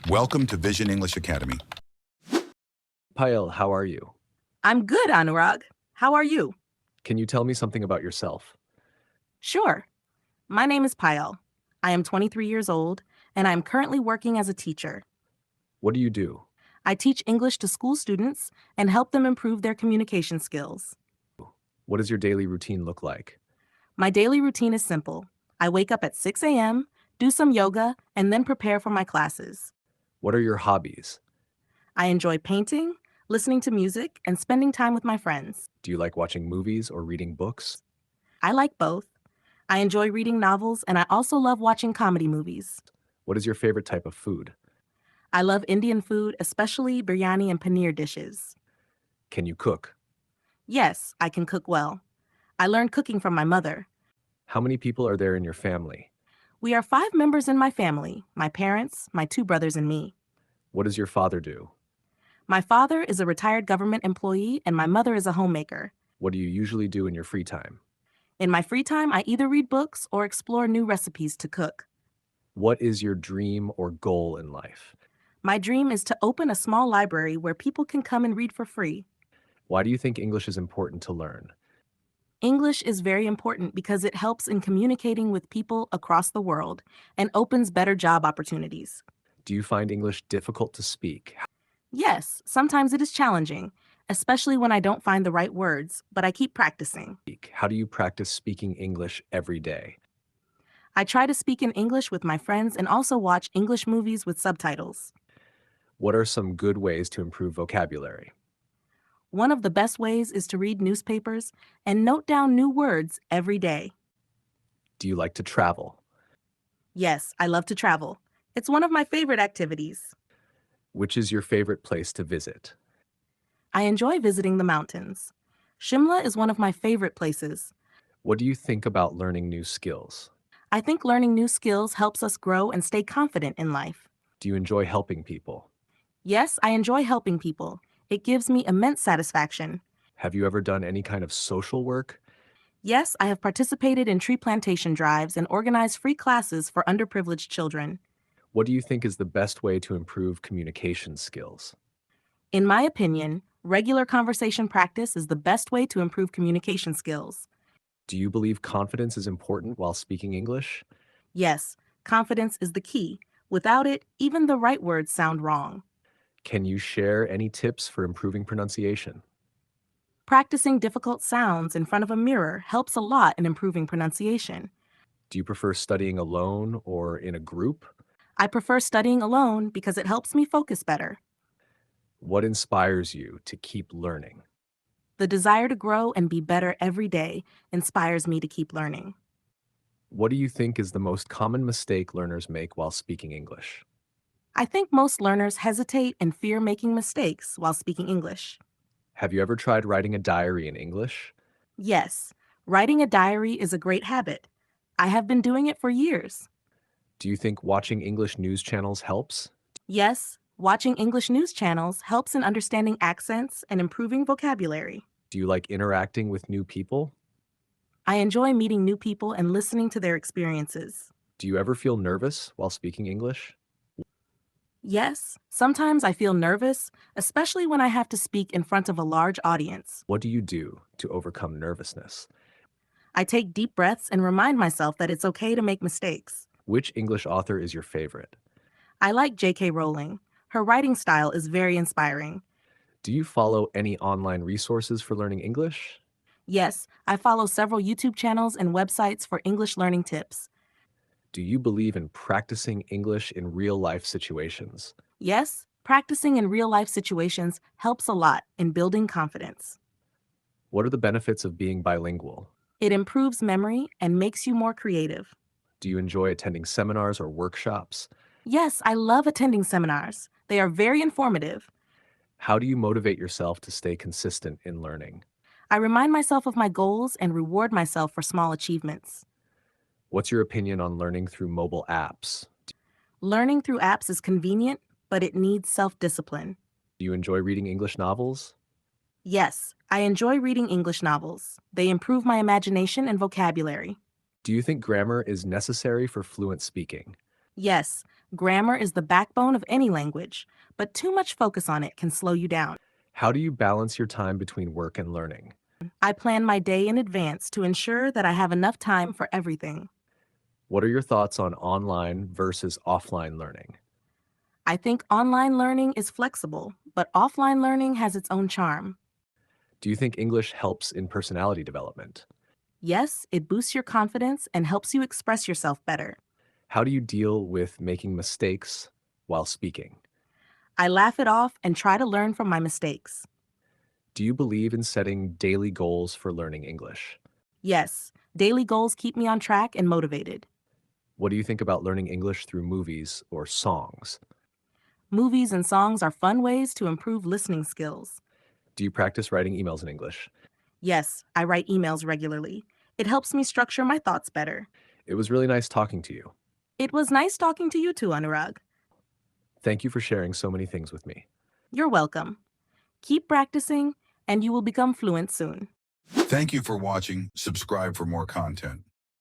Welcome to Vision English Academy. Payal, how are you? I'm good, Anurag. How are you? Can you tell me something about yourself? Sure. My name is Payal. I am 23 years old, and I am currently working as a teacher. What do you do? I teach English to school students and help them improve their communication skills. What does your daily routine look like? My daily routine is simple. I wake up at 6 a.m., do some yoga, and then prepare for my classes. What are your hobbies? I enjoy painting, listening to music, and spending time with my friends. Do you like watching movies or reading books? I like both. I enjoy reading novels, and I also love watching comedy movies. What is your favorite type of food? I love Indian food, especially biryani and paneer dishes. Can you cook? Yes, I can cook well. I learned cooking from my mother. How many people are there in your family? We are 5 members in my family: my parents, my 2 brothers, and me. What does your father do? My father is a retired government employee, and my mother is a homemaker. What do you usually do in your free time? In my free time, I either read books or explore new recipes to cook. What is your dream or goal in life? My dream is to open a small library where people can come and read for free. Why do you think English is important to learn? English is very important because it helps in communicating with people across the world and opens better job opportunities. Do you find English difficult to speak? Yes, sometimes it is challenging, especially when I don't find the right words, but I keep practicing. How do you practice speaking English every day? I try to speak in English with my friends and also watch English movies with subtitles. What are some good ways to improve vocabulary? One of the best ways is to read newspapers and note down new words every day. Do you like to travel? Yes, I love to travel. It's one of my favorite activities. Which is your favorite place to visit? I enjoy visiting the mountains. Shimla is one of my favorite places. What do you think about learning new skills? I think learning new skills helps us grow and stay confident in life. Do you enjoy helping people? Yes, I enjoy helping people. It gives me immense satisfaction. Have you ever done any kind of social work? Yes, I have participated in tree plantation drives and organized free classes for underprivileged children. What do you think is the best way to improve communication skills? In my opinion, regular conversation practice is the best way to improve communication skills. Do you believe confidence is important while speaking English? Yes, confidence is the key. Without it, even the right words sound wrong. Can you share any tips for improving pronunciation? Practicing difficult sounds in front of a mirror helps a lot in improving pronunciation. Do you prefer studying alone or in a group? I prefer studying alone because it helps me focus better. What inspires you to keep learning? The desire to grow and be better every day inspires me to keep learning. What do you think is the most common mistake learners make while speaking English? I think most learners hesitate and fear making mistakes while speaking English. Have you ever tried writing a diary in English? Yes, writing a diary is a great habit. I have been doing it for years. Do you think watching English news channels helps? Yes, watching English news channels helps in understanding accents and improving vocabulary. Do you like interacting with new people? I enjoy meeting new people and listening to their experiences. Do you ever feel nervous while speaking English? Yes, sometimes I feel nervous, especially when I have to speak in front of a large audience. What do you do to overcome nervousness? I take deep breaths and remind myself that it's okay to make mistakes. Which English author is your favorite? I like J.K. Rowling. Her writing style is very inspiring. Do you follow any online resources for learning English? Yes, I follow several YouTube channels and websites for English learning tips. Do you believe in practicing English in real-life situations? Yes, practicing in real-life situations helps a lot in building confidence. What are the benefits of being bilingual? It improves memory and makes you more creative. Do you enjoy attending seminars or workshops? Yes, I love attending seminars. They are very informative. How do you motivate yourself to stay consistent in learning? I remind myself of my goals and reward myself for small achievements. What's your opinion on learning through mobile apps? Learning through apps is convenient, but it needs self-discipline. Do you enjoy reading English novels? Yes, I enjoy reading English novels. They improve my imagination and vocabulary. Do you think grammar is necessary for fluent speaking? Yes, Grammar is the backbone of any language, but too much focus on it can slow you down. How do you balance your time between work and learning? I plan my day in advance to ensure that I have enough time for everything. What are your thoughts on online versus offline learning? I think online learning is flexible, but offline learning has its own charm. Do you think English helps in personality development? Yes, it boosts your confidence and helps you express yourself better. How do you deal with making mistakes while speaking? I laugh it off and try to learn from my mistakes. Do you believe in setting daily goals for learning English? Yes, daily goals keep me on track and motivated. What do you think about learning English through movies or songs? Movies and songs are fun ways to improve listening skills. Do you practice writing emails in English? Yes, I write emails regularly. It helps me structure my thoughts better. It was really nice talking to you. It was nice talking to you too, Anurag. Thank you for sharing so many things with me. You're welcome. Keep practicing, and you will become fluent soon. Thank you for watching. Subscribe for more content.